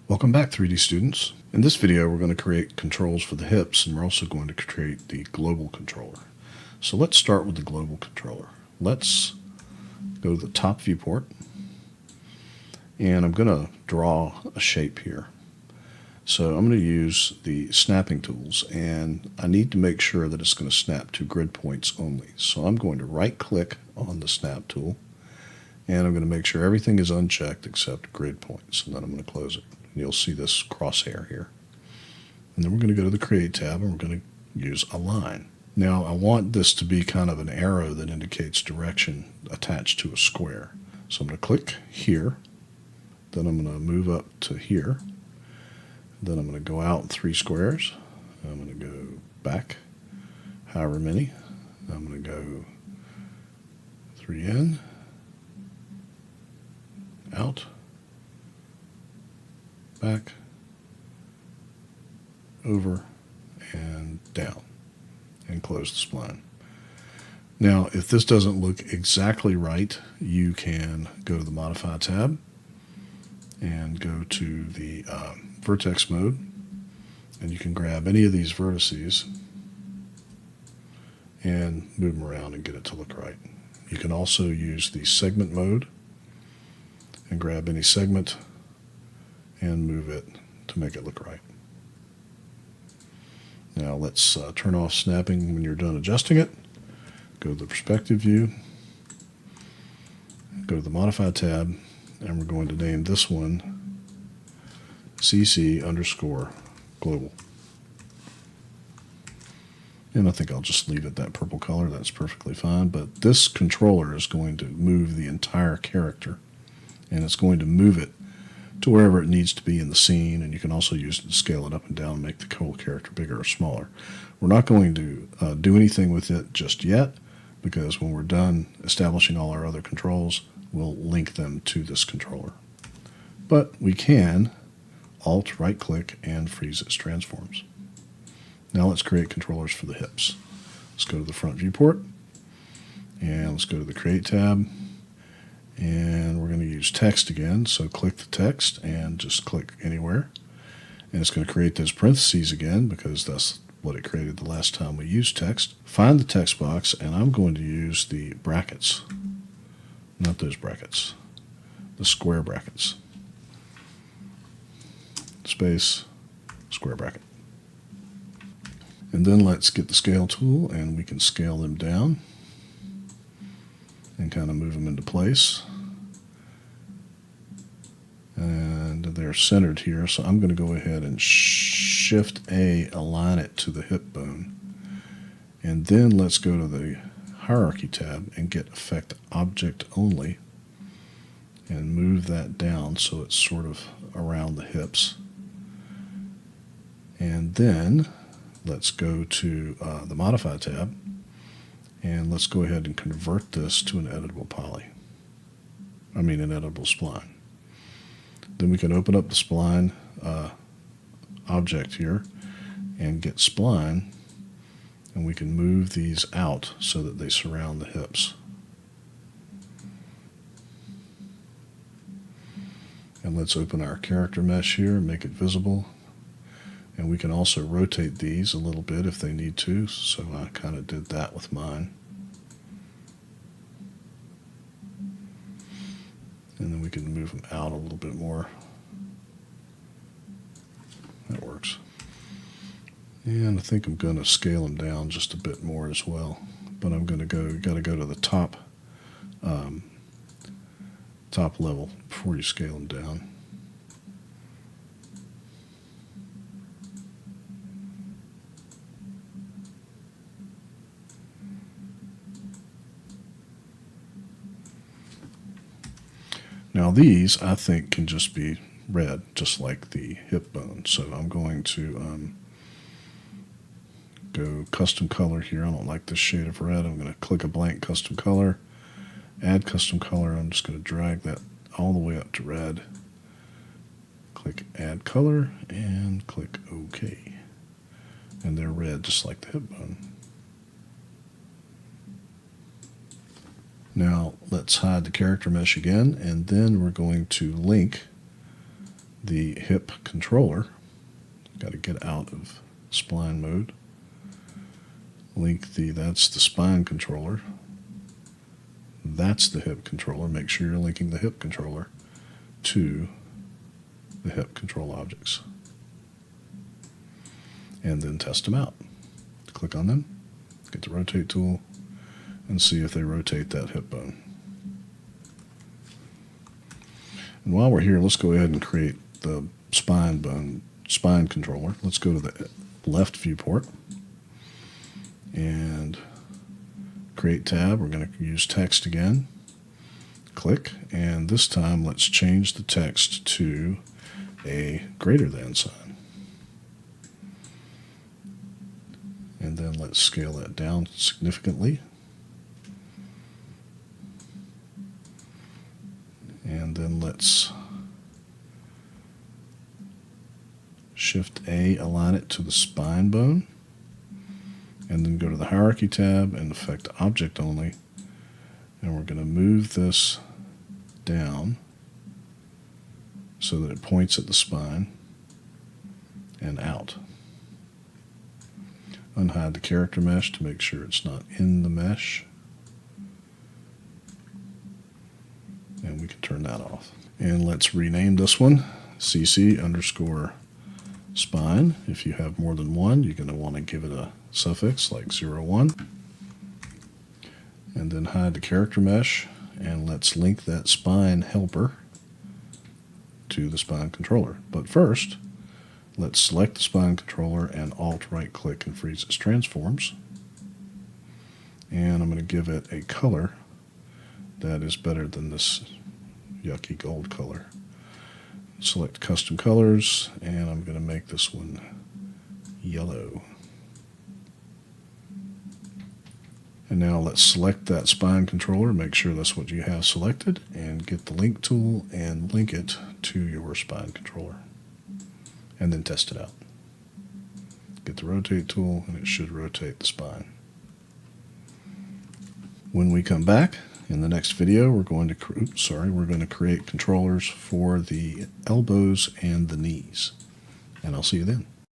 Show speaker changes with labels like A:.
A: Welcome back, 3D students. In this video, we're going to create controls for the hips, and we're also going to create the global controller. So let's start with the global controller. Let's go to the top viewport, and I'm going to draw a shape here. So I'm going to use the snapping tools, and I need to make sure that it's going to snap to grid points only. So I'm going to right-click on the snap tool, and I'm going to make sure everything is unchecked except grid points, and then I'm going to close it. You'll see this crosshair here. And then we're going to go to the Create tab, and we're going to use Align. Now I want this to be kind of an arrow that indicates direction attached to a square. So I'm going to click here, then I'm going to move up to here, then I'm going to go out 3 squares, I'm going to go back however many, I'm going to go 3 in, out, back, over, and down, and close the spline. Now, if this doesn't look exactly right, you can go to the Modify tab and go to the Vertex mode, and you can grab any of these vertices and move them around and get it to look right. You can also use the Segment mode and grab any segment and move it to make it look right. Now let's turn off snapping when you're done adjusting it. Go to the perspective view, go to the Modify tab, and we're going to name this one CC_global. And I think I'll just leave it that purple color. That's perfectly fine. But this controller is going to move the entire character, and it's going to move it to wherever it needs to be in the scene, and you can also use it to scale it up and down and make the whole character bigger or smaller. We're not going to do anything with it just yet, because when we're done establishing all our other controls, we'll link them to this controller. But we can Alt right click and freeze its transforms. Now let's create controllers for the hips. Let's go to the front viewport, and let's go to the Create tab, and we're going to use text again. So click the text and just click anywhere, and it's going to create those parentheses again because that's what it created the last time we used text. Find the text box, and I'm going to use the brackets, not those brackets, the square brackets. Space, square bracket. And then let's get the scale tool, and we can scale them down and kind of move them into place. And they're centered here, so I'm going to go ahead and Shift A, align it to the hip bone. And then let's go to the Hierarchy tab and get Effect Object Only and move that down so it's sort of around the hips. And then let's go to the Modify tab, and let's go ahead and convert this to an editable an editable spline. Then we can open up the spline object here and get spline, and we can move these out so that they surround the hips. And let's open our character mesh here and make it visible. And we can also rotate these a little bit if they need to, so I kind of did that with mine. And then we can move them out a little bit more. That works. And I think I'm going to scale them down just a bit more as well. But I'm going to got to go to the top level before you scale them down. Now these, I think, can just be red, just like the hip bone. So I'm going to go custom color here. I don't like this shade of red. I'm going to click a blank custom color, add custom color. I'm just going to drag that all the way up to red. Click add color and click OK. And they're red just like the hip bone. Now let's hide the character mesh again, and then we're going to link the hip controller. Got to get out of spline mode. Link that's the spine controller. That's the hip controller. Make sure you're linking the hip controller to the hip control objects. And then test them out. Click on them, get the rotate tool, and see if they rotate that hip bone. And while we're here, let's go ahead and create the spine controller. Let's go to the left viewport and create tab. We're going to use text again. Click, and this time let's change the text to a greater than sign. And then let's scale that down significantly. And then let's Shift A, align it to the spine bone. And then go to the hierarchy tab and affect object only. And we're going to move this down so that it points at the spine and out. Unhide the character mesh to make sure it's not in the mesh. And we can turn that off. And let's rename this one CC_spine. If you have more than one, you're going to want to give it a suffix like 01. And then hide the character mesh, and let's link that spine helper to the spine controller. But first, let's select the spine controller and Alt right click and freeze its transforms. And I'm going to give it a color that is better than this yucky gold color. Select custom colors, and I'm going to make this one yellow. And now let's select that spine controller, make sure that's what you have selected, and get the link tool and link it to your spine controller. And then test it out. Get the rotate tool, and it should rotate the spine. When we come back in the next video, we're going to create controllers for the elbows and the knees. And I'll see you then.